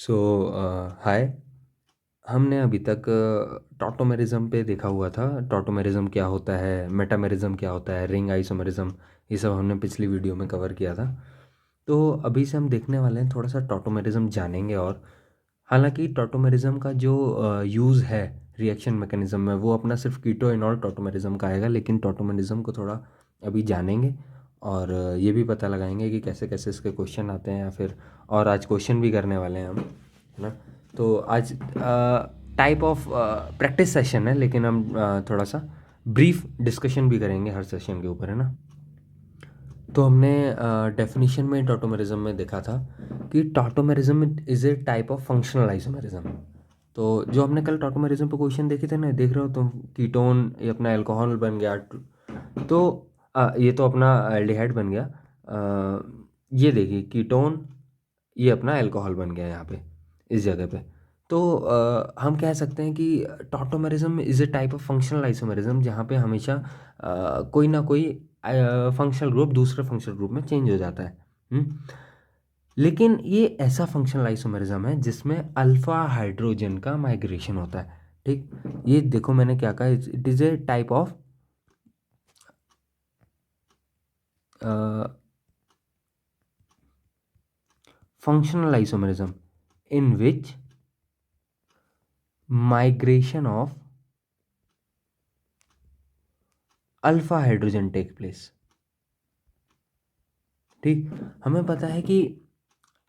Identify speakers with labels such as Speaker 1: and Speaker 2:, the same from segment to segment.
Speaker 1: सो हाय। हमने अभी तक टॉटोमेरिज्म पे देखा हुआ था। टॉटोमेरिज्म क्या होता है, मेटामेरिज्म क्या होता है, रिंग आइसोमेरिज्म, ये सब हमने पिछली वीडियो में कवर किया था। तो अभी से हम देखने वाले हैं, थोड़ा सा टॉटोमेरिज्म जानेंगे। और हालांकि टॉटोमेरिज्म का जो यूज़ है रिएक्शन मैकेनिज्म में, वो अपना सिर्फ कीटो इनॉल टॉटोमेरिज्म का आएगा, लेकिन टॉटोमेरिज्म को थोड़ा अभी जानेंगे। और ये भी पता लगाएंगे कि कैसे कैसे इसके क्वेश्चन आते हैं, या फिर और आज क्वेश्चन भी करने वाले हैं हम, है ना। तो आज टाइप ऑफ प्रैक्टिस सेशन है, लेकिन हम थोड़ा सा ब्रीफ डिस्कशन भी करेंगे हर सेशन के ऊपर, है ना। तो हमने डेफिनेशन में टॉटोमेरिज्म में देखा था कि tautomerism is a type of functional isomerism. तो जो हमने कल टॉटोमेरिज्म पे क्वेश्चन देखे थे ना, देख रहे हो तुम, कीटोन ये अपना अल्कोहल बन गया। तो ये तो अपना एल्डिहाइड बन गया। ये देखिए कीटोन, ये अपना अल्कोहल बन गया यहाँ पे, इस जगह पे। तो हम कह सकते हैं कि tautomerism is a type of functional isomerism, जहाँ पे हमेशा कोई ना कोई फंक्शनल ग्रुप दूसरे फंक्शनल ग्रुप में चेंज हो जाता है। लेकिन ये ऐसा फंक्शनल आइसोमेरिज्म है जिसमें अल्फा हाइड्रोजन का माइग्रेशन होता है। ठीक, ये देखो मैंने क्या कहा, it is a type of functional isomerism in which migration of alpha hydrogen take place. ठीक, हमें पता है कि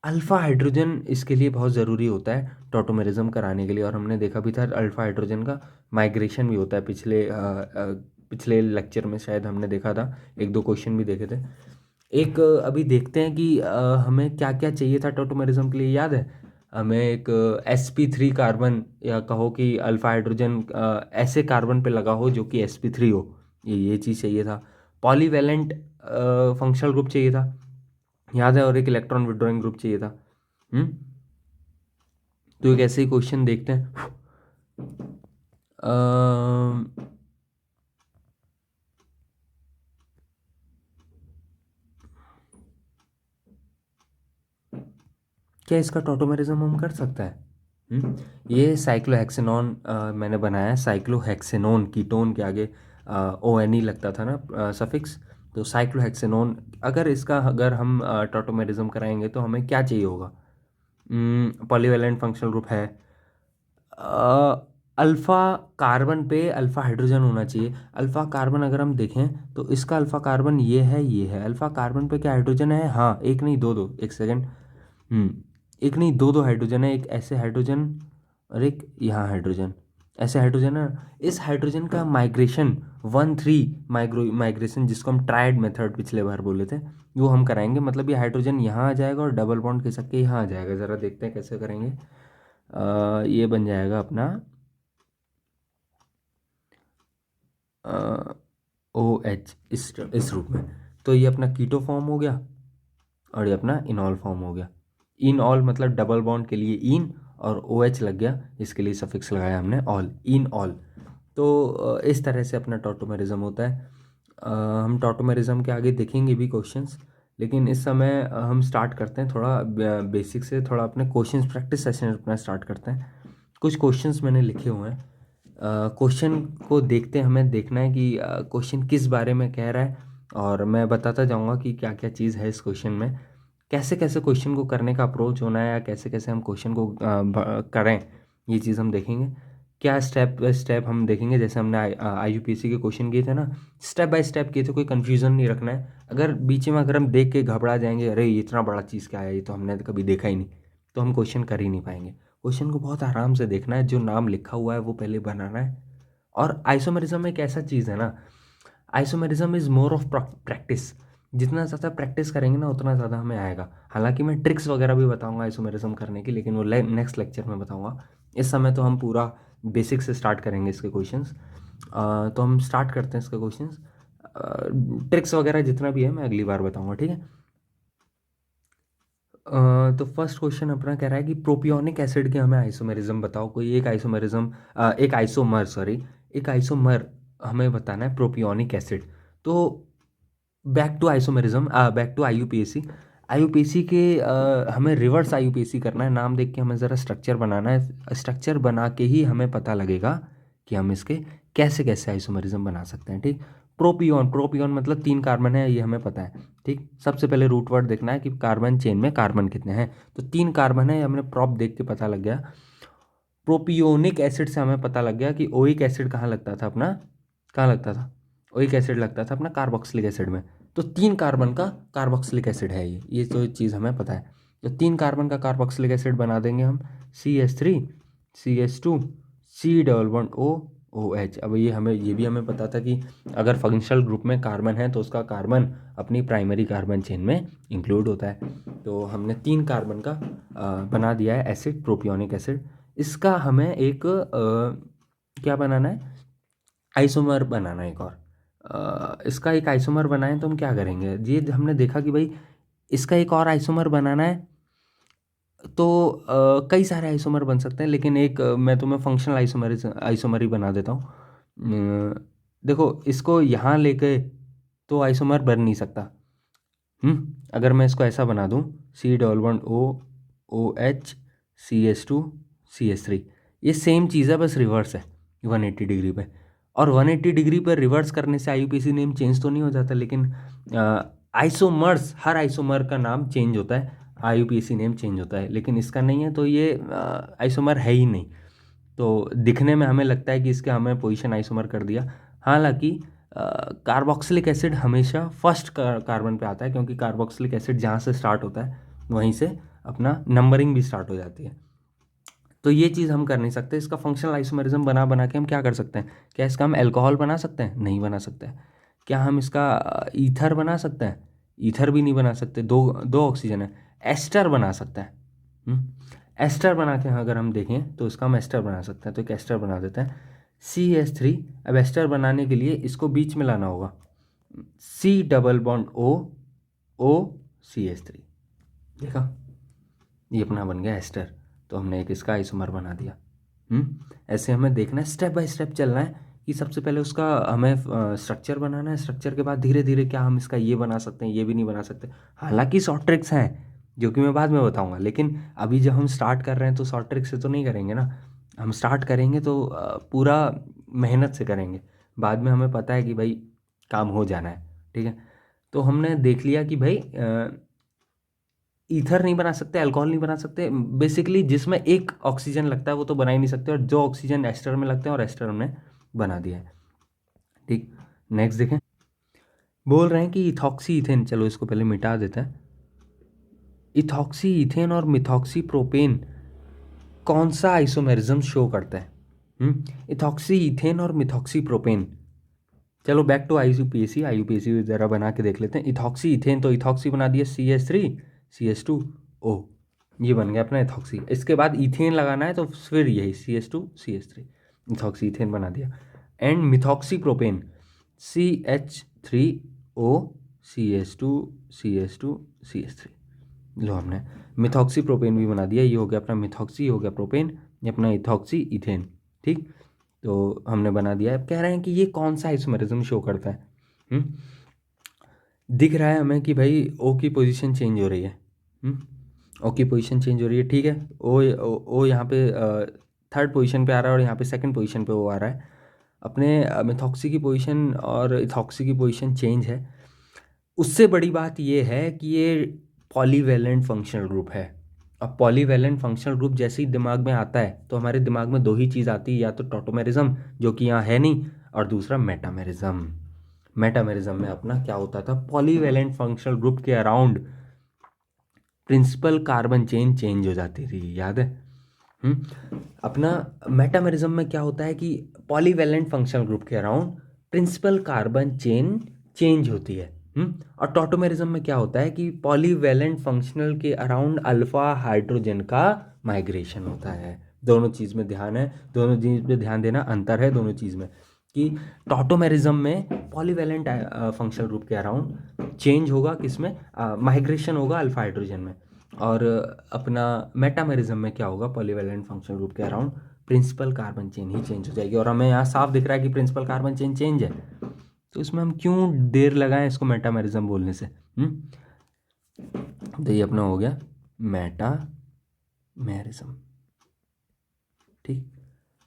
Speaker 1: अल्फा हाइड्रोजन इसके लिए बहुत ज़रूरी होता है टॉटोमेरिज्म कराने के लिए, और हमने देखा भी था अल्फा हाइड्रोजन का माइग्रेशन भी होता है। पिछले लेक्चर में शायद हमने देखा था, एक दो क्वेश्चन भी देखे थे। एक अभी देखते हैं कि हमें क्या क्या चाहिए था टॉटोमेरिज्म के लिए, याद है हमें एक sp3 कार्बन, या कहो कि अल्फा हाइड्रोजन ऐसे कार्बन पे लगा हो जो कि sp3 हो, ये चीज़ चाहिए था। पॉलीवैलेंट फंक्शनल ग्रुप चाहिए था, याद है, और एक इलेक्ट्रॉन विड्रॉइंग ग्रुप चाहिए था। तो एक ऐसे ही क्वेश्चन देखते हैं। क्या इसका टॉटोमेरिज्म हम कर सकता है? ये साइक्लोहेक्सेनॉन मैंने बनाया है। साइक्लोहेक्सेनॉन कीटोन के आगे ONE लगता था ना सफिक्स, तो साइक्लोहेक्सेनॉन। अगर हम टॉटोमेरिज्म कराएंगे तो हमें क्या चाहिए होगा? पॉलीवैलेंट फंक्शनल ग्रुप है, अल्फ़ा कार्बन पे अल्फ़ा हाइड्रोजन होना चाहिए। अल्फ़ा कार्बन अगर हम देखें तो इसका अल्फ़ा कार्बन ये है अल्फ़ा कार्बन पे क्या हाइड्रोजन है? हाँ, एक नहीं दो दो, एक सेकेंड। एक नहीं दो दो हाइड्रोजन है, एक ऐसे हाइड्रोजन और एक यहाँ हाइड्रोजन, ऐसे हाइड्रोजन है। इस हाइड्रोजन का माइग्रेशन 1,3 माइग्रेशन, जिसको हम ट्रायड मेथड पिछले बार बोले थे, वो हम कराएंगे। मतलब ये हाइड्रोजन यहाँ आ जाएगा और डबल बॉन्ड खिसक के यहाँ आ जाएगा। ज़रा देखते हैं कैसे करेंगे। ये बन जाएगा अपना OH इस रूप में। तो ये अपना कीटो फॉर्म हो गया, और ये अपना इनॉल फॉर्म हो गया। इनऑल मतलब डबल बॉन्ड के लिए इन, और OH लग गया, इसके लिए सफिक्स लगाया हमने ऑल, इन ऑल। तो इस तरह से अपना टॉटोमेरिज्म होता है। हम टॉटोमेरिज्म के आगे देखेंगे भी क्वेश्चंस, लेकिन इस समय हम स्टार्ट करते हैं थोड़ा बेसिक से, थोड़ा अपने क्वेश्चंस प्रैक्टिस सेशन अपना स्टार्ट करते हैं। कुछ क्वेश्चंस मैंने लिखे हुए हैं। क्वेश्चन को देखते हैं, हमें देखना है कि क्वेश्चन किस बारे में कह रहा है, और मैं बताता जाऊंगा कि क्या क्या चीज़ है इस क्वेश्चन में, कैसे कैसे क्वेश्चन को करने का अप्रोच होना है, या कैसे कैसे हम क्वेश्चन को करें, ये चीज़ हम देखेंगे। क्या स्टेप बाय स्टेप हम देखेंगे, जैसे हमने IUPAC के क्वेश्चन किए थे ना, स्टेप बाय स्टेप किए थे, कोई कन्फ्यूज़न नहीं रखना है। अगर बीच में अगर हम देख के घबरा जाएंगे, अरे ये इतना बड़ा चीज़ क्या है, ये तो हमने कभी देखा ही नहीं, तो हम क्वेश्चन कर ही नहीं पाएंगे। क्वेश्चन को बहुत आराम से देखना है, जो नाम लिखा हुआ है वो पहले बनाना है। और आइसोमेरिज्म एक ऐसा चीज़ है ना, isomerism is more of practice. जितना ज़्यादा प्रैक्टिस करेंगे ना, उतना ज़्यादा हमें आएगा। हालांकि मैं ट्रिक्स वगैरह भी बताऊंगा आइसोमेरिज्म करने की, लेकिन वो नेक्स्ट लेक्चर में बताऊंगा। इस समय तो हम पूरा बेसिक से स्टार्ट करेंगे इसके क्वेश्चंस। तो हम स्टार्ट करते हैं इसके क्वेश्चंस। ट्रिक्स वगैरह जितना भी है मैं अगली बार बताऊंगा, ठीक है। तो फर्स्ट क्वेश्चन अपना कह रहा है कि प्रोपियोनिक एसिड के हमें आइसोमेरिज्म बताओ। कोई एक आइसोमेरिज्म, एक आइसोमर, सॉरी, एक आइसोमर हमें बताना है प्रोपियोनिक एसिड। तो back to isomerism, back to IUPAC। IUPAC के हमें रिवर्स आईयूपीएसी करना है, नाम देख के हमें ज़रा स्ट्रक्चर बनाना है, स्ट्रक्चर बना के ही हमें पता लगेगा कि हम इसके कैसे कैसे आइसोमरिज्म बना सकते हैं। ठीक, प्रोपियोन, प्रोपियोन मतलब 3 कार्बन है, ये हमें पता है। ठीक, सबसे पहले रूट वर्ड देखना है कि कार्बन चेन में कार्बन कितने हैं, तो 3 कार्बन है, हमने प्रॉप देख के पता लग गया। प्रोपियोनिक एसिड से हमें पता लग गया कि ओइक एसिड कहाँ लगता था अपना, कहाँ लगता था, ओइक एसिड लगता था अपना कार्बोक्सिलिक एसिड में। तो 3 कार्बन का कार्बोक्सिलिक एसिड है ये तो चीज़ हमें पता है। तो 3 कार्बन का कार्बोक्सिलिक एसिड बना देंगे हम, CH3 CH2 C double bond OH। अब ये भी हमें पता था कि अगर फंक्शनल ग्रुप में कार्बन है तो उसका कार्बन अपनी प्राइमरी कार्बन चेन में इंक्लूड होता है। तो हमने 3 कार्बन का बना दिया है एसिड, प्रोपियोनिक एसिड। इसका हमें एक क्या बनाना है, आइसोमर बनाना है एक और। इसका एक आइसोमर बनाएं तो हम क्या करेंगे, ये हमने देखा कि भाई इसका एक और आइसोमर बनाना है तो कई सारे आइसोमर बन सकते हैं, लेकिन एक मैं तुम्हें फंक्शनल आइसोमर ही बना देता हूँ। देखो इसको यहाँ लेके तो आइसोमर बन नहीं सकता। अगर मैं इसको ऐसा बना दूँ, C double bond OH CH2 CH3, ये सेम चीज़ है बस रिवर्स है 180 डिग्री पे। और 180 डिग्री पर रिवर्स करने से आईयूपीएसी नेम चेंज तो नहीं हो जाता, लेकिन आइसोमर्स, हर आइसोमर का नाम चेंज होता है, आईयूपीएसी नेम चेंज होता है, लेकिन इसका नहीं है, तो ये आइसोमर है ही नहीं। तो दिखने में हमें लगता है कि इसके हमें पोजीशन आइसोमर कर दिया, हालांकि कार्बोक्सिलिक एसिड हमेशा फर्स्ट कार्बन पे आता है, क्योंकि कार्बोक्सिलिक एसिड जहाँ से स्टार्ट होता है वहीं से अपना नंबरिंग भी स्टार्ट हो जाती है। तो ये चीज़ हम कर नहीं सकते। इसका फंक्शनल आइसोमरिज्म बना बना के हम क्या कर सकते हैं, क्या इसका हम अल्कोहल बना सकते हैं, नहीं बना सकते हैं। क्या हम इसका ईथर बना सकते हैं, ईथर भी नहीं बना सकते, दो दो ऑक्सीजन है। एस्टर बना सकते हैं, एस्टर बना के अगर हम देखें तो इसका हम एस्टर बना सकते हैं, तो एक एस्टर बना देते हैं CH3। अब एस्टर बनाने के लिए इसको बीच में लाना होगा, C डबल बॉन्ड O देखा, ये अपना बन गया एस्टर। तो हमने एक इसका आइसोमर बना दिया। ऐसे हमें देखना है, स्टेप बाय स्टेप चलना है कि सबसे पहले उसका हमें स्ट्रक्चर बनाना है, स्ट्रक्चर के बाद धीरे धीरे क्या हम इसका ये बना सकते हैं, ये भी नहीं बना सकते। हालांकि शॉर्ट ट्रिक्स हैं जो कि मैं बाद में बताऊंगा, लेकिन अभी जब हम स्टार्ट कर रहे हैं तो शॉर्ट ट्रिक से तो नहीं करेंगे ना। हम स्टार्ट करेंगे तो पूरा मेहनत से करेंगे, बाद में हमें पता है कि भाई काम हो जाना है। ठीक है, तो हमने देख लिया कि भाई ईथर नहीं बना सकते, अल्कोहल नहीं बना सकते, बेसिकली जिसमें एक ऑक्सीजन लगता है वो तो बना ही नहीं सकते, और जो ऑक्सीजन एस्टर में लगते हैं और एस्टर हमने बना दिया है। ठीक, नेक्स्ट देखें, बोल रहे हैं कि इथॉक्सी इथेन, चलो इसको पहले मिटा देते हैं। इथॉक्सी इथेन और मिथॉक्सी प्रोपेन कौन सा आइसोमेरिज्म शो करता है, इथॉक्सी इथेन और मिथॉक्सी प्रोपेन। चलो बैक टू आईयूपीएसी, आईयूपीएसी ज़रा बना के देख लेते हैं। इथॉक्सी इथेन, तो इथॉक्सी बना दिया CH3 CH2O, ये बन गया अपना इथॉक्सी। इसके बाद इथेन लगाना है तो फिर यही CH2 CH3, इथॉक्सी इथेन बना दिया। And methoxy propane CH3O CH2 CH2 CH3, लो हमने मिथॉक्सी प्रोपेन भी बना दिया। ये हो गया अपना मिथॉक्सी, हो गया प्रोपेन, ये अपना इथॉक्सी इथेन। ठीक, तो हमने बना दिया है। कह रहे हैं कि ये कौन सा आइसोमेरिज्म शो करता है, दिख रहा है हमें कि भाई O की पोजीशन चेंज हो रही है, O की पोजीशन चेंज हो रही है। ठीक है, O यहाँ पे थर्ड पोजीशन पे आ रहा है और यहाँ पे सेकंड पोजीशन पे O आ रहा है। अपने मिथॉक्सी की पोजीशन और इथॉक्सी की पोजीशन चेंज है। उससे बड़ी बात ये है कि ये पॉलीवैलेंट फंक्शनल ग्रुप है। अब पॉलीवैलेंट फंक्शनल ग्रुप जैसे ही दिमाग में आता है तो हमारे दिमाग में दो ही चीज़ आती है, या तो टॉटोमेरिज्म जो कि यहाँ है नहीं, और दूसरा मेटामेरिज्म। मेटामेरिज्म में अपना क्या होता था, पॉलीवैलेंट फंक्शनल ग्रुप के around principal carbon chain change हो जाती थी, याद है। अपना मेटामेरिज्म में क्या होता है कि पॉलीवैलेंट फंक्शनल ग्रुप के around principal carbon chain change होती है। और टॉटोमेरिज्म में क्या होता है कि पॉलीवैलेंट फंक्शनल के अराउंड अल्फा हाइड्रोजन का माइग्रेशन होता है। दोनों चीज़ में ध्यान है, दोनों चीज़ में ध्यान देना, अंतर है दोनों चीज़ में कि टॉटोमेरिज्म में पॉलीवैलेंट फंक्शनल ग्रुप के अराउंड चेंज होगा, किसमें माइग्रेशन होगा अल्फा हाइड्रोजन में, और अपना मेटामेरिज्म में क्या होगा, पॉलीवैलेंट फंक्शनल ग्रुप के अराउंड प्रिंसिपल कार्बन चेन ही चेंज हो जाएगी। और हमें यहाँ साफ दिख रहा है कि प्रिंसिपल कार्बन चेन चेंज है, तो इसमें हम क्यों देर लगाएं इसको मेटामेरिज्म बोलने से। तो ये अपना हो गया मेटामेरिज्म। ठीक,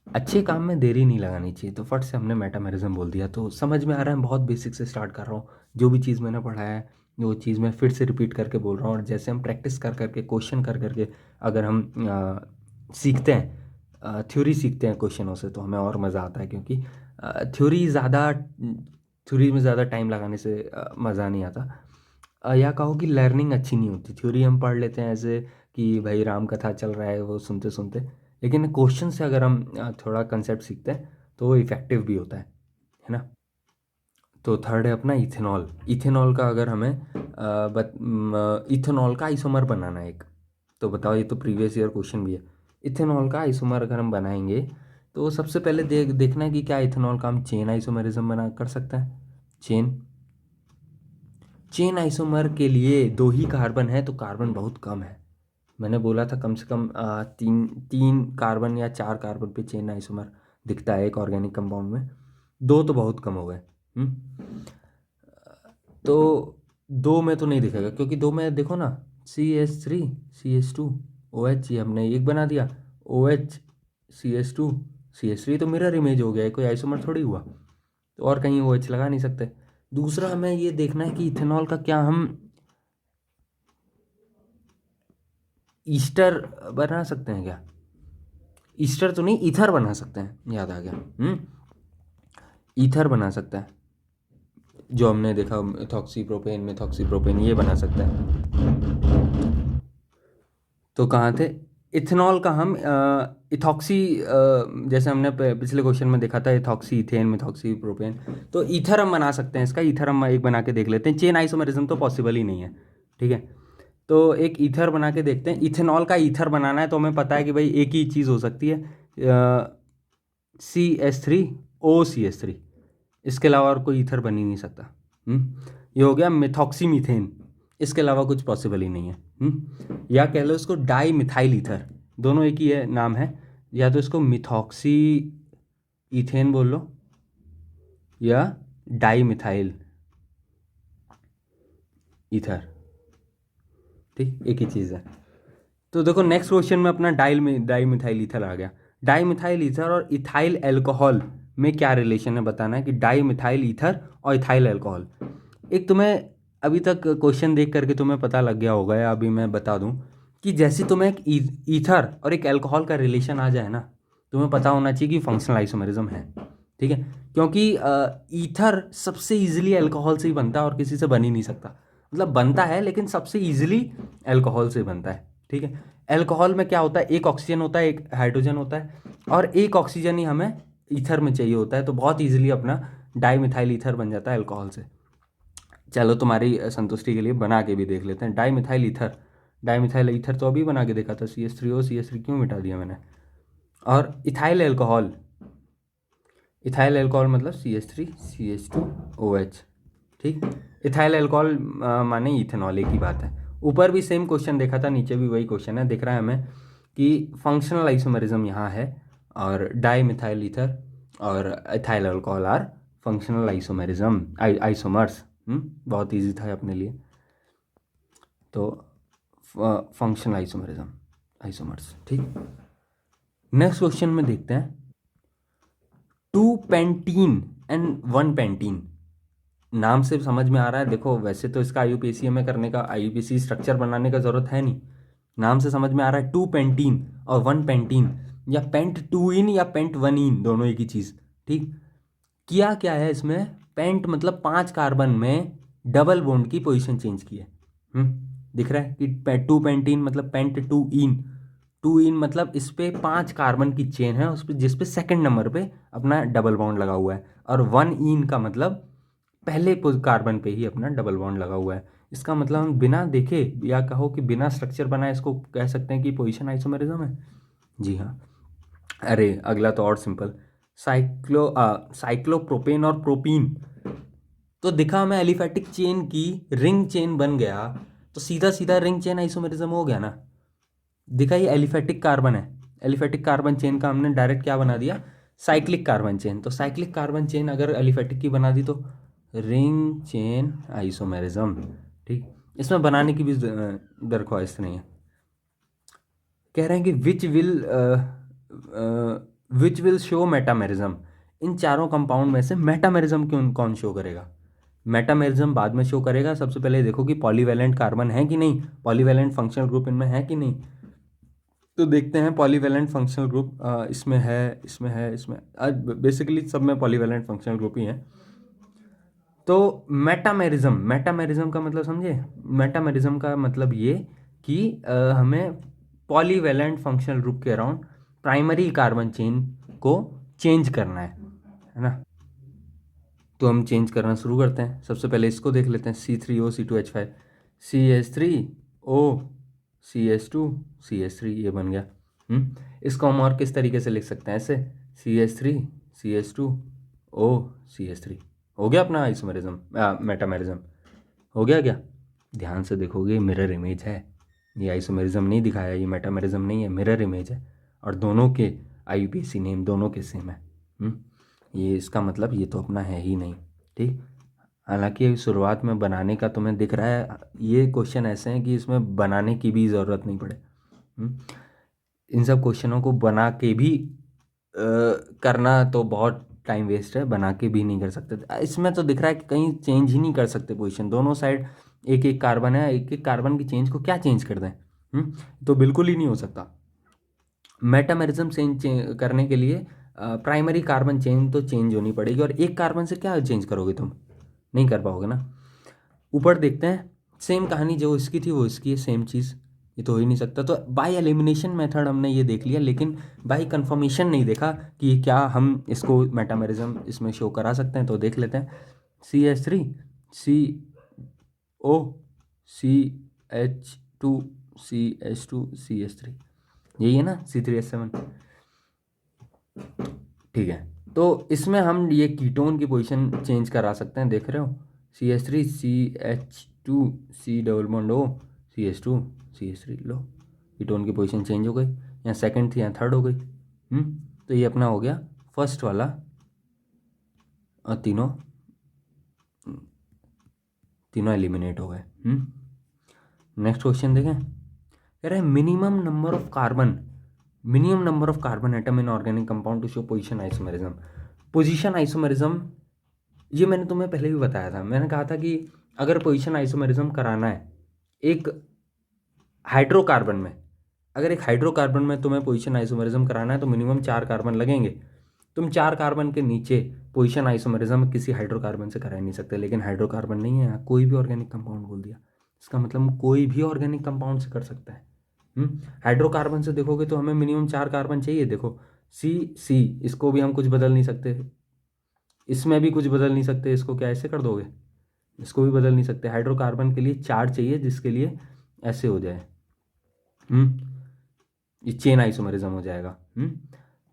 Speaker 1: अच्छे काम में देरी नहीं लगानी चाहिए, तो फट से हमने मेटामेरिज्म बोल दिया। तो समझ में आ रहा है, बहुत बेसिक से स्टार्ट कर रहा हूँ। जो भी चीज़ मैंने पढ़ाया है वो चीज़ मैं फिर से रिपीट करके बोल रहा हूँ, और जैसे हम प्रैक्टिस कर करके, क्वेश्चन कर करके अगर हम सीखते हैं, थ्योरी सीखते हैं क्वेश्चनों से, तो हमें और मज़ा आता है। क्योंकि थ्योरी में ज़्यादा टाइम लगाने से मज़ा नहीं आता, या कहो कि लर्निंग अच्छी नहीं होती। थ्योरी हम पढ़ लेते हैं ऐसे कि भाई राम कथा चल रहा है वो सुनते सुनते, लेकिन क्वेश्चन से अगर हम थोड़ा कंसेप्ट सीखते हैं तो वो इफ़ेक्टिव भी होता है ना। तो थर्ड है अपना इथेनॉल। इथेनॉल का अगर हमें इथेनॉल का आइसोमर बनाना है एक, तो बताओ, ये तो प्रीवियस ईयर क्वेश्चन भी है। इथेनॉल का आइसोमर अगर हम बनाएंगे तो सबसे पहले देखना है कि क्या इथेनॉल का हम चेन आइसोमरिज्म बना कर सकते हैं। चेन आइसोमर के लिए दो ही कार्बन है, तो कार्बन बहुत कम है। मैंने बोला था कम से कम तीन तीन कार्बन या चार कार्बन पे चेन आइसोमर दिखता है एक ऑर्गेनिक कंपाउंड में। दो तो बहुत कम हो गए। तो दो में तो नहीं दिखेगा, क्योंकि दो में देखो ना, CH3 CH2 OH, ये हमने एक बना दिया, OH CH2 CH3, तो मिरर इमेज हो गया है, कोई आइसोमर थोड़ी हुआ। तो और कहीं OH लगा नहीं सकते। दूसरा हमें ये देखना है कि इथेनॉल का क्या हम ईस्टर बना सकते हैं क्या। ईस्टर तो नहीं, ईथर बना सकते हैं, याद आ गया। ईथर बना सकता है, जो हमने देखा मिथॉक्सी प्रोपेन ये बना सकता है। तो कहाँ थे, इथेनॉल का हम इथॉक्सी, जैसे हमने पिछले क्वेश्चन में देखा था, इथॉक्सी इथेन मिथॉक्सी प्रोपेन, तो ईथर हम बना सकते हैं। इसका ईथर हम एक बना के देख लेते हैं। चेन आइसोमरिज्म तो पॉसिबल ही नहीं है, ठीक है। तो एक ईथर बना के देखते हैं। इथेनॉल का ईथर बनाना है तो हमें पता है कि भाई एक ही चीज़ हो सकती है, CH3OCH3, इसके अलावा और कोई ईथर बन ही नहीं सकता। ये हो गया मिथॉक्सी मीथेन, इसके अलावा कुछ पॉसिबल ही नहीं है। या कह लो इसको डाई मिथाइल ईथर, दोनों एक ही है, नाम है। या तो इसको मिथॉक्सी इथेन बोल लो या डाई मिथाइल ईथर, ठीक, एक ही चीज़ है। तो देखो नेक्स्ट क्वेश्चन में अपना डाई मिथाइल ईथर आ गया। डाई मिथाइल ईथर और इथाइल अल्कोहल में क्या रिलेशन है बताना है, कि डाई मिथाइल ईथर और इथाइल अल्कोहल। एक तुम्हें अभी तक क्वेश्चन देख करके तुम्हें पता लग गया होगा, या अभी मैं बता दूं कि जैसे तुम्हें एक ईथर और एक अल्कोहल का रिलेशन आ जाए ना, तुम्हें पता होना चाहिए कि फंक्शनल आइसोमेरिज्म है, ठीक है। क्योंकि ईथर सबसे इजीली अल्कोहल से ही बनता है और किसी से बन ही नहीं सकता। मतलब बनता है लेकिन सबसे इजीली अल्कोहल से बनता है, ठीक है। अल्कोहल में क्या होता है, एक ऑक्सीजन होता है, एक हाइड्रोजन होता है, और एक ऑक्सीजन ही हमें ईथर में चाहिए होता है। तो बहुत इजीली अपना डाईमिथाइल ईथर बन जाता है अल्कोहल से। चलो तुम्हारी संतुष्टि के लिए बना के भी देख लेते हैं। डाईमिथाइल ईथर तो अभी बना के देखा था, CH3O क्यों मिटा दिया मैंने। और इथाइल अल्कोहल मतलब CH3CH2OH, ठीक। इथाइल अल्कोहल माने इथेनॉल, एक ही बात है। ऊपर भी सेम क्वेश्चन देखा था, नीचे भी वही क्वेश्चन है। दिख रहा है हमें कि फंक्शनल आइसोमेरिज्म यहाँ है, और डाई मिथाइल ईथर और ethyl alcohol are functional isomerism isomers. बहुत इजी था अपने लिए। तो फंक्शनल आइसोमर्स, ठीक। नेक्स्ट क्वेश्चन में देखते हैं, 2 पेंटीन एंड 1 पेंटीन। नाम से समझ में आ रहा है, देखो वैसे तो इसका IUPAC में करने का, IUPAC स्ट्रक्चर बनाने का ज़रूरत है नहीं। नाम से समझ में आ रहा है 2 पेंटीन और 1 पेंटीन, या पेंट 2 इन या पेंट 1 इन, दोनों एक ही चीज़, ठीक। किया क्या है इसमें, पेंट मतलब 5 कार्बन में डबल बॉन्ड की पोजीशन चेंज की है। दिख रहा है कि 2 पेंटीन मतलब पेंट 2 इन मतलब इस पे 5 कार्बन की चेन है, उस पर जिस पे सेकेंड नंबर पे अपना डबल बॉन्ड लगा हुआ है। और 1 इन का मतलब पहले कार्बन पे ही अपना डबल बॉन्ड लगा हुआ है। इसका मतलब हम बिना देखे, या कहो कि बिना स्ट्रक्चर बनाए, इसको कह सकते हैं कि पोजीशन आइसोमेरिज्म है। जी हाँ। अरे अगला तो और सिंपल, साइक्लोप्रोपेन और प्रोपीन। तो दिखा हमें एलिफेटिक चेन की रिंग चेन बन गया, तो सीधा सीधा रिंग चेन आइसोमेरिज्म हो गया ना। दिखा ये एलिफेटिक कार्बन है, एलिफेटिक कार्बन चेन का हमने डायरेक्ट क्या बना दिया, साइक्लिक कार्बन चेन। तो साइक्लिक कार्बन चेन अगर एलिफेटिक की बना दी तो रिंग चेन आइसोमेरिज्म, ठीक। इसमें बनाने की भी दरख्वास्त नहीं है। कह रहे हैं कि विच विल शो मेटामेरिज्म, इन चारों कंपाउंड में से मेटामेरिज्म कौन कौन शो करेगा। मेटामेरिज्म बाद में शो करेगा। सबसे पहले देखो कि पॉलीवैलेंट कार्बन है कि नहीं, पॉलीवैलेंट फंक्शनल ग्रुप इनमें है कि नहीं। तो देखते हैं पॉलीवैलेंट फंक्शनल ग्रुप इसमें है, इसमें है, इसमें बेसिकली सब में पॉलीवैलेंट फंक्शनल ग्रुप ही है। तो मेटामेरिज्म का मतलब समझे। मेटामेरिज्म का मतलब ये कि हमें पॉलीवैलेंट फंक्शनल ग्रुप के अराउंड प्राइमरी कार्बन चेन को चेंज करना है ना। तो हम चेंज करना शुरू करते हैं। सबसे पहले इसको देख लेते हैं, C3O C2H5, CH3O CH2 CH3, ये बन गया। इसको हम और किस तरीके से लिख सकते हैं, ऐसे CH3 CH2O CH3, हो गया अपना आइसोमेरिज्म मेटामेरिज्म। हो गया क्या। ध्यान से देखोगे मिरर इमेज है, ये आइसोमेरिज्म नहीं दिखाया, ये मेटामेरिज्म नहीं है, मिरर इमेज है। और दोनों के IUPAC नेम दोनों के सेम है। ये इसका मतलब ये तो अपना है ही नहीं, ठीक। हालांकि शुरुआत में बनाने का तुम्हें दिख रहा है, ये क्वेश्चन ऐसे हैं कि इसमें बनाने की भी ज़रूरत नहीं पड़े। इन सब क्वेश्चनों को बना के भी करना तो बहुत टाइम वेस्ट है, बना के भी नहीं कर सकते। इसमें तो दिख रहा है कि कहीं चेंज ही नहीं कर सकते पोजीशन, दोनों साइड एक एक कार्बन है, एक एक कार्बन की चेंज को क्या चेंज कर दें। तो बिल्कुल ही नहीं हो सकता। मेटामेरिज्म चेंज करने के लिए प्राइमरी कार्बन चेन तो चेंज होनी पड़ेगी, और एक कार्बन से क्या चेंज करोगे तुम, नहीं कर पाओगे ना। ऊपर देखते हैं, सेम कहानी जो इसकी थी वो इसकी है, सेम चीज़, ये तो हो ही नहीं सकता। तो बाय एलिमिनेशन मेथड हमने ये देख लिया, लेकिन बाय कंफर्मेशन नहीं देखा कि क्या हम इसको मेटामेरिज्म इसमें शो करा सकते हैं। तो देख लेते हैं, CH3CO CH2CH2CH3, यही है ना, C3H7, ठीक है। तो इसमें हम ये कीटोन की पोजीशन चेंज करा सकते हैं, देख रहे हो, CH3CH2C double bond O CH2CH3, लो कीटोन की पोजीशन चेंज हो गई, यहाँ सेकंड थी यहाँ थर्ड हो गई। तो ये अपना हो गया फर्स्ट वाला, और तीनों एलिमिनेट हो गए। नेक्स्ट क्वेश्चन देखें, कह रहे हैं minimum number of carbon atom in organic compound to show position isomerism. Position isomerism ये मैंने तुम्हें पहले भी बताया था, मैंने कहा था कि अगर पोजीशन आइसोमेरिज्म कराना है एक हाइड्रोकार्बन में, अगर एक हाइड्रोकार्बन में तुम्हें पोजीशन आइसोमेरिज्म कराना है तो मिनिमम 4 कार्बन लगेंगे। तुम 4 कार्बन के नीचे पोजीशन आइसोमेरिज्म किसी हाइड्रोकार्बन से करा नहीं सकते, लेकिन हाइड्रोकार्बन नहीं है, कोई भी ऑर्गेनिक कंपाउंड बोल दिया, इसका मतलब कोई भी ऑर्गेनिक कंपाउंड से कर सकता है। हाइड्रोकार्बन से देखोगे तो हमें मिनिमम 4 कार्बन चाहिए। देखो C इसको भी हम कुछ बदल नहीं सकते, इसमें भी कुछ बदल नहीं सकते, इसको क्या ऐसे कर दोगे, इसको भी बदल नहीं सकते। हाइड्रोकार्बन के लिए 4 चाहिए, जिसके लिए ऐसे हो जाए, ये चेन आइसोमेरिज्म हो जाएगा।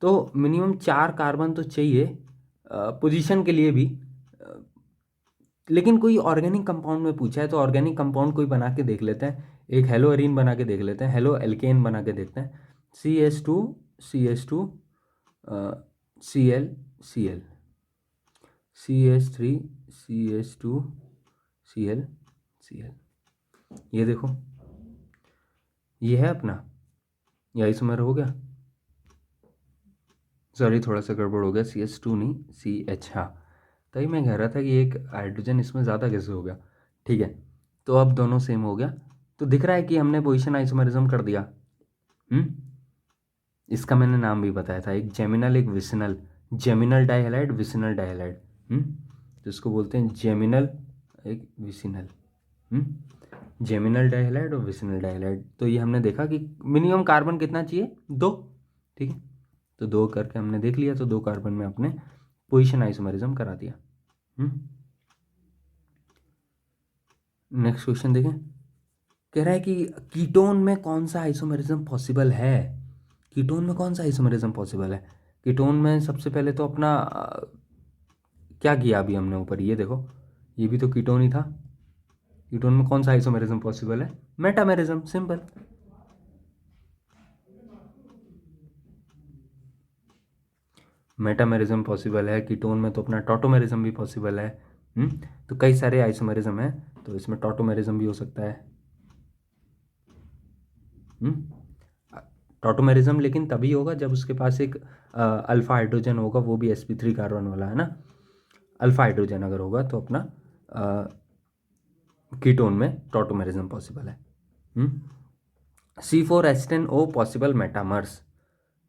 Speaker 1: तो मिनिमम 4 कार्बन तो चाहिए पोजीशन के लिए भी। लेकिन कोई ऑर्गेनिक कंपाउंड में पूछा है तो ऑर्गेनिक कंपाउंड कोई बना के देख लेते हैं, एक हेलो अरीन बना के देख लेते हैं, हेलो एल्केन बना के देखते हैं। CH2CH2Cl CH3CH2Cl, ये देखो, ये है अपना, ये आइसोमर हो गया, सॉरी थोड़ा सा गड़बड़ हो गया, CH2 नहीं CH, हाँ तभी मैं कह रहा था कि एक हाइड्रोजन इसमें ज़्यादा कैसे हो गया। ठीक है, तो अब दोनों सेम हो गया, तो दिख रहा है कि हमने पोजीशन आइसोमेरिज्म कर दिया। इसका मैंने नाम भी बताया था, एक जेमिनल एक विसिनल, जेमिनल डाइहैलाइड विसिनल डाइहैलाइड, तो इसको बोलते हैं जेमिनल एक विसिनल, जेमिनल डाइहैलाइड और विसिनल डाइहैलाइड। तो ये हमने देखा कि मिनिमम कार्बन कितना चाहिए, 2, ठीक है, तो 2 करके हमने देख लिया, तो 2 कार्बन में अपने पोजीशन आइसोमेरिज्म करा दिया। नेक्स्ट क्वेश्चन देखें, कह रहा है कि कीटोन में कौन सा आइसोमेरिज्म पॉसिबल है। कीटोन में कौन सा आइसोमेरिज्म पॉसिबल है। कीटोन में सबसे पहले तो अपना क्या किया अभी हमने ऊपर, ये देखो, ये भी तो कीटोन ही था। कीटोन में कौन सा आइसोमेरिज्म पॉसिबल है, मेटामेरिज्म, सिंपल। मेटामेरिज्म पॉसिबल है कीटोन में, तो अपना टॉटोमेरिज्म भी पॉसिबल है। तो कई सारे आइसोमेरिज्म है तो इसमें टॉटोमेरिज्म भी हो सकता है। टॉटोमेरिज्म लेकिन तभी होगा जब उसके पास एक अल्फा हाइड्रोजन होगा, वो भी sp3 कार्बन वाला है ना। अल्फा हाइड्रोजन अगर होगा तो अपना कीटोन में टॉटोमेरिज्म पॉसिबल है। C4H10O possible metamers.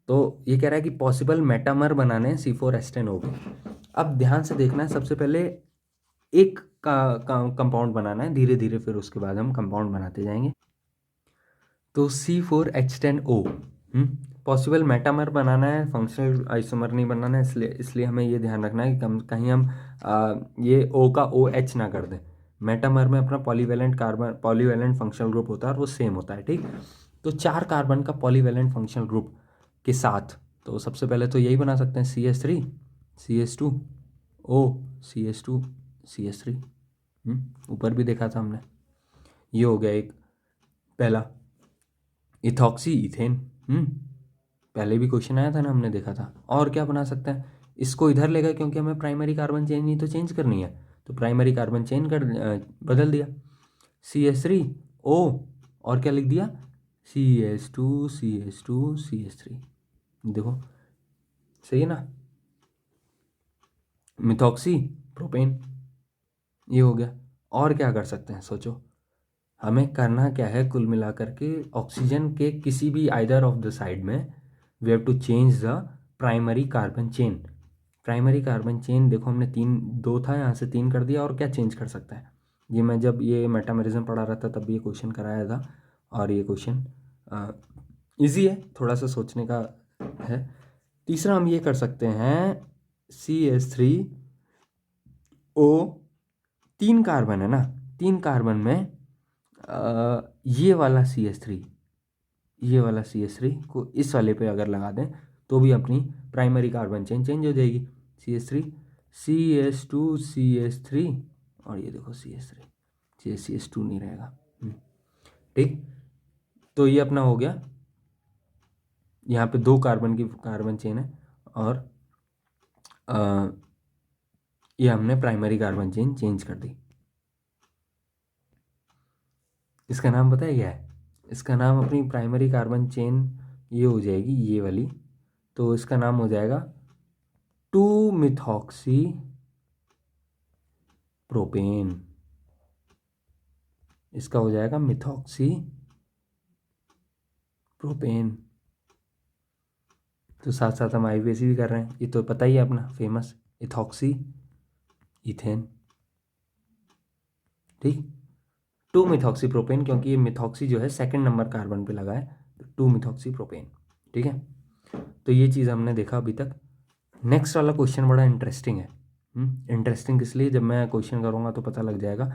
Speaker 1: तो ये कह रहा है कि पॉसिबल मेटामर बनाने हैं C4H10O के। अब ध्यान से देखना है, सबसे पहले एक कंपाउंड बनाना है, धीरे धीरे फिर उसके बाद हम कंपाउंड बनाते जाएंगे। तो C4H10O पॉसिबल मेटामर बनाना है, फंक्शनल आइसोमर नहीं बनाना है, इसलिए हमें ये ध्यान रखना है कि कहीं हम ये O का OH ना कर दें। मेटामर में अपना polyvalent carbon, polyvalent functional group होता है और वो सेम होता है, ठीक। तो 4 कार्बन का पॉलीवैलेंट फंक्शनल ग्रुप के साथ तो सबसे पहले तो यही बना सकते हैं, CH3 CH2 O CH2 CH3। ऊपर भी देखा था हमने, ये हो गया एक पहला। इथॉक्सी इथेन, पहले भी क्वेश्चन आया था ना, हमने देखा था। और क्या बना सकते हैं, इसको इधर लेगा क्योंकि हमें प्राइमरी कार्बन चेन नहीं तो चेंज करनी है, तो प्राइमरी कार्बन चेन कर बदल दिया, CH3O और क्या लिख दिया, CH2 CH2 CH3। देखो सही है ना, मिथॉक्सी प्रोपेन, ये हो गया। और क्या कर सकते हैं सोचो, हमें करना क्या है कुल मिलाकर के, ऑक्सीजन के किसी भी आइदर ऑफ द साइड में we have to change the primary carbon chain. Primary carbon chain देखो हमने 2 था, यहाँ से 3 कर दिया, और क्या चेंज कर सकता है। ये मैं जब ये मेटामेरिज्म पढ़ा रहा था तब ये क्वेश्चन कराया था, और ये क्वेश्चन ईजी है, थोड़ा सा सोचने का है। तीसरा हम ये कर सकते हैं, CH3O 3 कार्बन है ना, 3 कार्बन में ये वाला CH3, ये वाला CH3 को इस वाले पे अगर लगा दें तो भी अपनी प्राइमरी कार्बन चेन चेंज हो जाएगी। CH3 CH2 CH3 और ये देखो CH3 CH2 नहीं रहेगा, ठीक। तो ये अपना हो गया, यहाँ पे 2 कार्बन की कार्बन चेन है, और ये हमने प्राइमरी कार्बन चेन चेंज कर दी। इसका नाम पता है क्या है, इसका नाम अपनी प्राइमरी कार्बन चेन ये हो जाएगी, ये वाली, तो इसका नाम हो जाएगा 2-मिथॉक्सी प्रोपेन। इसका हो जाएगा मिथॉक्सी प्रोपेन। तो साथ साथ हम IUPAC भी कर रहे हैं, ये तो पता ही है अपना फेमस इथॉक्सी इथेन, ठीक। 2-मिथॉक्सी प्रोपेन, क्योंकि ये मिथॉक्सी जो है सेकंड नंबर कार्बन पे लगा है, तो 2-मिथॉक्सी प्रोपेन, ठीक है। तो ये चीज़ हमने देखा अभी तक। नेक्स्ट वाला क्वेश्चन बड़ा इंटरेस्टिंग है। इंटरेस्टिंग इसलिए, जब मैं क्वेश्चन करूँगा तो पता लग जाएगा।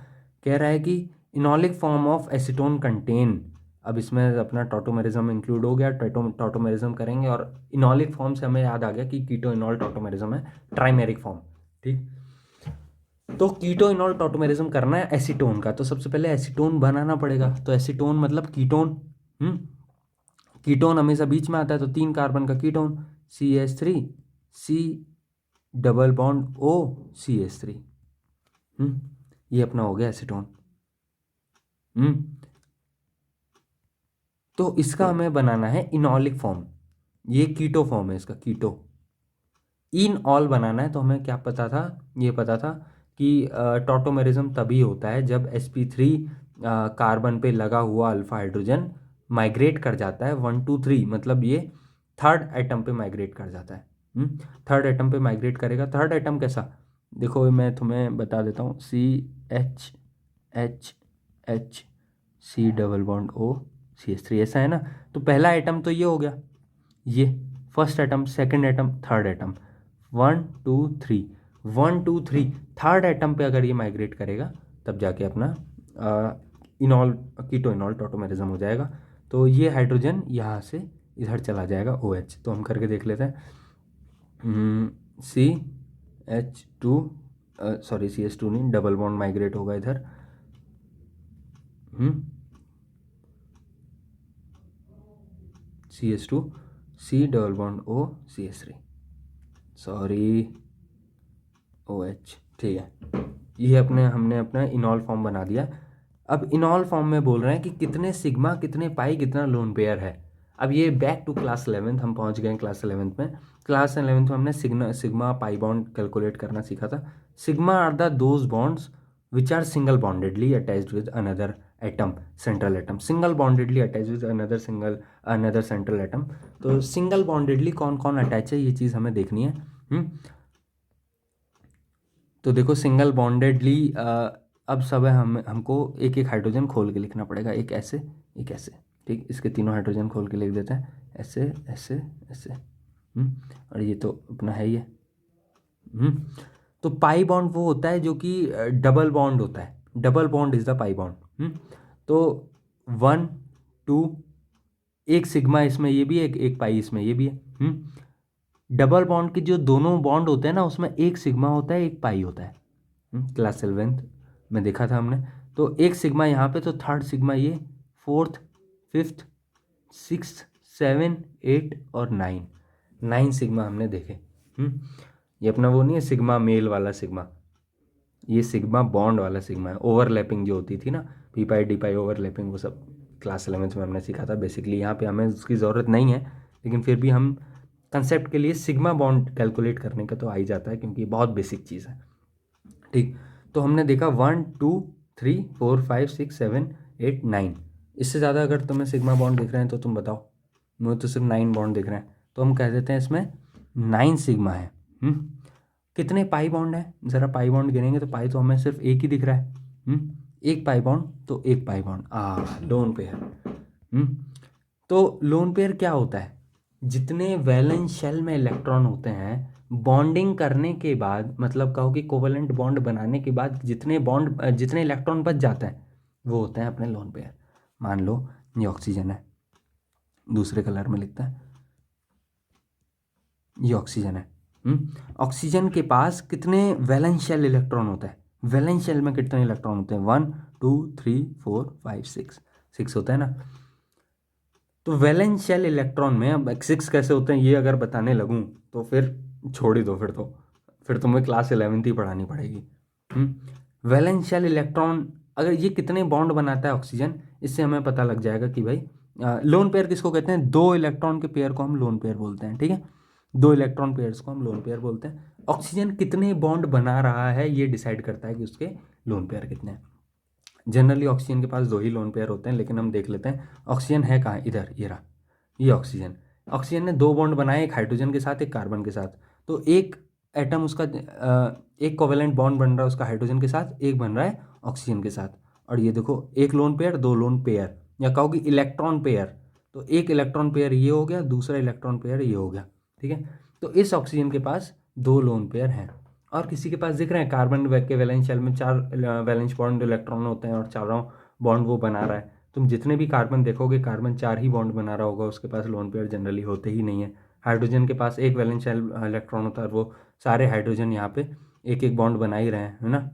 Speaker 1: कह रहा है कि इनॉलिक फॉर्म ऑफ एसीटोन कंटेन, अब इसमें अपना टॉटोमेरिज्म इंक्लूड हो गया, टॉटोमेरिज्म करेंगे, और इनॉलिक फॉर्म से हमें याद आ गया कि कीटो इनॉल टॉटोमेरिज्म है, ट्राइमेरिक फॉर्म, ठीक। तो कीटो इनॉल टॉटोमेरिज्म करना है एसीटोन का, तो सबसे पहले एसीटोन बनाना पड़ेगा। तो एसीटोन मतलब कीटोन, कीटोन हमेशा बीच में आता है, तो 3 कार्बन का ketone, CH3 C double bond O CH3, ये अपना हो गया एसीटोन। तो इसका हमें बनाना है इनॉलिक फॉर्म, ये कीटो फॉर्म है इसका, कीटो इन ऑल बनाना है। तो हमें क्या पता था, ये पता था कि टॉटोमेरिज्म तभी होता है जब sp3 कार्बन पे लगा हुआ अल्फा हाइड्रोजन माइग्रेट कर जाता है 1 2 3, मतलब ये थर्ड एटम पे माइग्रेट कर जाता है। थर्ड एटम पे माइग्रेट करेगा, थर्ड एटम कैसा, देखो मैं तुम्हें बता देता हूँ, CH C double bond O CH3, ऐसा है ना। तो पहला एटम तो ये हो गया, ये first atom, second atom, third atom, 1 2 3, 1 2 3, third atom पे अगर ये माइग्रेट करेगा तब जाके अपना इनॉल कीटो इनॉल टॉटोमेरिज्म हो जाएगा। तो ये हाइड्रोजन यहाँ से इधर चला जाएगा OH। तो हम करके देख लेते हैं, CH2 सॉरी CH2 नहीं, डबल बॉन्ड माइग्रेट होगा इधर, CH2 C double bond O CH3, sorry OH, ठीक है। ये अपने हमने अपना इनॉल फॉर्म बना दिया। अब इनॉल फॉर्म में बोल रहे हैं कि कितने सिग्मा, कितने पाई, कितना लोन पेयर है। अब ये बैक टू क्लास 11th, हम पहुंच गए क्लास 11th में। क्लास 11th में हमने सिग्मा पाई बॉन्ड कैलकुलेट करना सीखा था। Sigma are the those bonds which are single bondedly attached with another atom, central atom. Single bondedly attach with another central atom. तो सिंगल बॉन्डेडली कौन कौन attach है, ये चीज़ हमें देखनी है। तो देखो सिंगल बॉन्डेडली अब सब है, हमको एक एक हाइड्रोजन खोल के लिखना पड़ेगा, एक ऐसे एक ऐसे। ठीक, इसके तीनों हाइड्रोजन खोल के लिख देते हैं, ऐसे ऐसे ऐसे। और ये तो अपना है ही है। तो पाई बॉन्ड वो होता है जो कि डबल बॉन्ड होता है, double bond is the pi bond. तो 1 2, एक सिग्मा इसमें ये भी है, एक पाई इसमें ये भी है। डबल बॉन्ड के जो दोनों बॉन्ड होते हैं ना, उसमें एक सिग्मा होता है, एक पाई होता है। क्लास 11th में देखा था हमने। तो एक सिग्मा यहाँ पे, तो थर्ड सिग्मा ये, फोर्थ, फिफ्थ, सिक्स्थ, 7 8 और 9 सिग्मा हमने देखे। ये अपना वो नहीं है सिग्मा मेल वाला सिग्मा, ये सिग्मा बॉन्ड वाला सिग्मा है। ओवरलैपिंग जो होती थी ना, पी पाई डी पाई ओवरलैपिंग, वो सब क्लास 11th में हमने सीखा था। बेसिकली यहाँ पे हमें उसकी ज़रूरत नहीं है, लेकिन फिर भी हम कंसेप्ट के लिए सिग्मा बॉन्ड कैलकुलेट करने का तो आ ही जाता है, क्योंकि बहुत बेसिक चीज़ है। ठीक, तो हमने देखा 1 2 3 4 5 6 7 8 9। इससे ज़्यादा अगर तुम्हें सिग्मा बॉन्ड दिख रहे हैं तो तुम बताओ। मुझे तो सिर्फ 9 बॉन्ड दिख रहे हैं, तो हम कह देते हैं इसमें 9 सिग्मा है। कितने पाई बॉन्ड है, ज़रा पाई बॉन्ड गिनेंगे तो पाई तो हमें सिर्फ एक ही दिख रहा है। एक पाई बॉन्ड, तो एक पाई बॉन्ड लोन पेयर। तो लोन पेयर क्या होता है, जितने वैलेंस शेल में इलेक्ट्रॉन होते हैं, बॉन्डिंग करने के बाद, मतलब कहो कि कोवलेंट बॉन्ड बनाने के बाद जितने इलेक्ट्रॉन बच जाते हैं, वो होते हैं अपने लोन पेयर। मान लो ये ऑक्सीजन है, दूसरे कलर में लिखता है, ये ऑक्सीजन है। ऑक्सीजन के पास कितने वैलेंस शेल इलेक्ट्रॉन होता है, वैलेंस शेल में कितने इलेक्ट्रॉन होते हैं, 1 2 3 4 5 6 होता है ना। तो वैलेंस शेल इलेक्ट्रॉन में अब 6 कैसे होते हैं ये अगर बताने लगूं तो फिर छोड़ ही दो, फिर तुम्हें क्लास 11th ही पढ़ानी पड़ेगी। वैलेंस शेल इलेक्ट्रॉन अगर ये कितने बॉन्ड बनाता है ऑक्सीजन, इससे हमें पता लग जाएगा कि भाई लोन पेयर किसको कहते हैं, 2 इलेक्ट्रॉन के पेयर को हम लोन पेयर बोलते हैं। ठीक है, 2 इलेक्ट्रॉन पेयर्स को हम लोन पेयर बोलते हैं। ऑक्सीजन कितने बॉन्ड बना रहा है ये डिसाइड करता है कि उसके लोन पेयर कितने हैं। जनरली ऑक्सीजन के पास 2 ही लोन पेयर होते हैं, लेकिन हम देख लेते हैं ऑक्सीजन है कहाँ, इधर ये रहा, ये ऑक्सीजन। ऑक्सीजन ने 2 बॉन्ड बनाए, एक हाइड्रोजन के साथ, एक कार्बन के साथ। तो एक एटम उसका एक कोवेलेंट बॉन्ड बन रहा है उसका हाइड्रोजन के साथ, एक बन रहा है ऑक्सीजन के साथ। और ये देखो, एक लोन पेयर, 2 लोन पेयर, या कहो कि इलेक्ट्रॉन पेयर। तो एक इलेक्ट्रॉन पेयर ये हो गया, दूसरा इलेक्ट्रॉन पेयर ये हो गया। ठीक है, तो इस ऑक्सीजन के पास 2 लोन पेयर हैं। और किसी के पास दिख रहे हैं, कार्बन के वैलेंस शेल में 4 वैलेंस बॉन्ड इलेक्ट्रॉन होते हैं, और चारों बॉन्ड वो बना रहा है। तुम जितने भी कार्बन देखोगे, कार्बन 4 ही बॉन्ड बना रहा होगा, उसके पास लोन पेयर जनरली होते ही नहीं है। हाइड्रोजन के पास एक वैलेंस शेल इलेक्ट्रॉन होता है, और वो सारे हाइड्रोजन यहाँ पे एक एक बॉन्ड बना ही रहे हैं, है ना।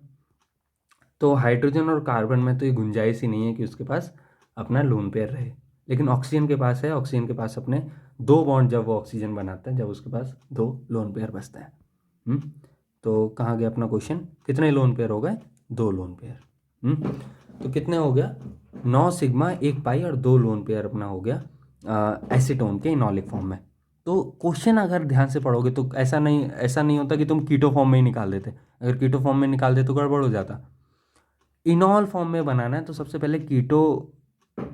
Speaker 1: तो हाइड्रोजन और कार्बन में तो ये गुंजाइश ही नहीं है कि उसके पास अपना लोन पेयर रहे। लेकिन ऑक्सीजन के पास है, ऑक्सीजन के पास अपने 2 बॉन्ड, जब वो ऑक्सीजन बनाता है, जब उसके पास 2 लोन पेयर बचते हैं। तो कहाँ गया अपना क्वेश्चन, कितने लोन पेयर हो गए, 2 लोन पेयर। तो कितने हो गया, 9 सिग्मा, 1 पाई और 2 लोन पेयर अपना हो गया एसीटोन के इनॉलिक फॉर्म में। तो क्वेश्चन अगर ध्यान से पढ़ोगे तो ऐसा नहीं होता कि तुम कीटो फॉर्म में ही निकाल देते। अगर कीटो फॉर्म में निकाल दे तो गड़बड़ हो जाता। इनॉल फॉर्म में बनाना है तो सबसे पहले कीटो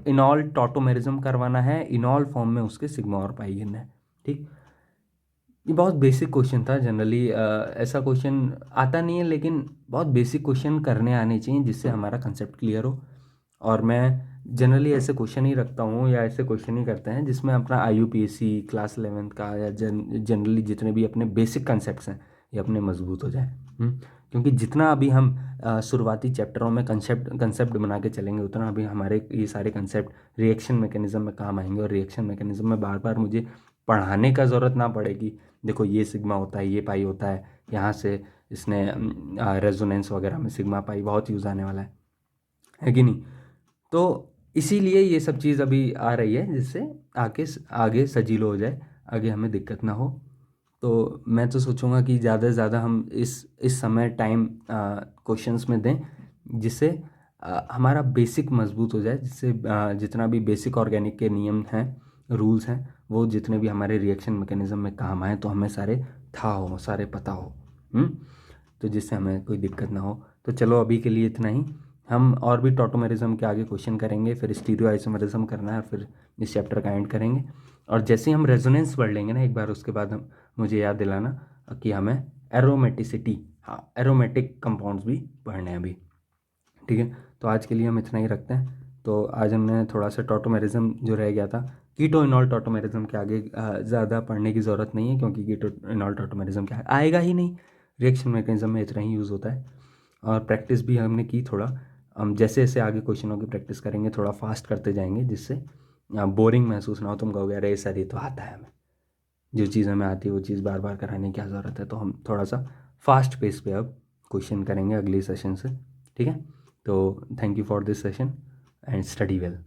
Speaker 1: इनॉल टॉटोमेरिज्म करवाना है, इनॉल फॉर्म में उसके सिग्मा और पाई गिनना है। ठीक, ये बहुत बेसिक क्वेश्चन था। जनरली ऐसा क्वेश्चन आता नहीं है, लेकिन बहुत बेसिक क्वेश्चन करने आने चाहिए जिससे हमारा कंसेप्ट क्लियर हो। और मैं जनरली ऐसे क्वेश्चन ही रखता हूँ, या ऐसे क्वेश्चन ही करते हैं जिसमें अपना IUPAC क्लास 11th का, या जनरली जितने भी अपने बेसिक कंसेप्ट हैं ये अपने मजबूत हो जाए। क्योंकि जितना अभी हम शुरुआती चैप्टरों में कंसेप्ट बना के चलेंगे, उतना अभी हमारे ये सारे कंसेप्ट रिएक्शन मैकेनिज्म में काम आएंगे, और रिएक्शन मैकेनिज्म में बार बार मुझे पढ़ाने का ज़रूरत ना पड़ेगी। देखो ये सिग्मा होता है, ये पाई होता है, यहाँ से इसने रेजोनेंस वगैरह में सिग्मा पाई बहुत यूज़ आने वाला है कि नहीं। तो इसीलिए ये सब चीज़ अभी आ रही है, जिससे आगे आगे सजीलो हो जाए, आगे हमें दिक्कत ना हो। तो मैं तो सोचूंगा कि ज़्यादा से ज़्यादा हम इस समय टाइम क्वेश्चंस में दें, जिससे हमारा बेसिक मजबूत हो जाए, जिससे जितना भी बेसिक ऑर्गेनिक के नियम हैं, रूल्स हैं, वो जितने भी हमारे रिएक्शन मैकेनिज्म में काम आए तो हमें सारे था हो, सारे पता हो। तो जिससे हमें कोई दिक्कत ना हो। तो चलो अभी के लिए इतना ही। हम और भी टॉटोमेरिज्म के आगे क्वेश्चन करेंगे, फिर स्टीरियो आइसोमेरिज्म करना है, फिर इस चैप्टर का एंड करेंगे। और जैसे ही हम रेजोनेंस पढ़ लेंगे ना एक बार, उसके बाद हम मुझे याद दिलाना कि हमें एरोमेटिसिटी, हाँ एरोमेटिक कंपाउंड्स भी पढ़ने हैं अभी। ठीक है, तो आज के लिए हम इतना ही रखते हैं। तो आज हमने थोड़ा सा टॉटोमेरिज्म जो रह गया था, कीटो इनॉल टॉटोमेरिज्म के आगे ज़्यादा पढ़ने की ज़रूरत नहीं है, क्योंकि कीटो इनॉल टॉटोमेरिज्म क्या आएगा ही नहीं, रिएक्शन मैकेनिज्म में इतना ही यूज़ होता है। और प्रैक्टिस भी हमने की थोड़ा, हम जैसे जैसे आगे क्वेश्चनों की प्रैक्टिस करेंगे थोड़ा फास्ट करते जाएंगे, जिससे बोरिंग महसूस ना हो। तुम कहोगे अरे सर ये तो आता है हमें, जो चीज़ हमें आती है वो चीज़ बार बार कराने की क्या ज़रूरत है। तो हम थोड़ा सा फास्ट पेस पे अब क्वेश्चन करेंगे अगले सेशन से। ठीक है, तो thank you for this session and study well.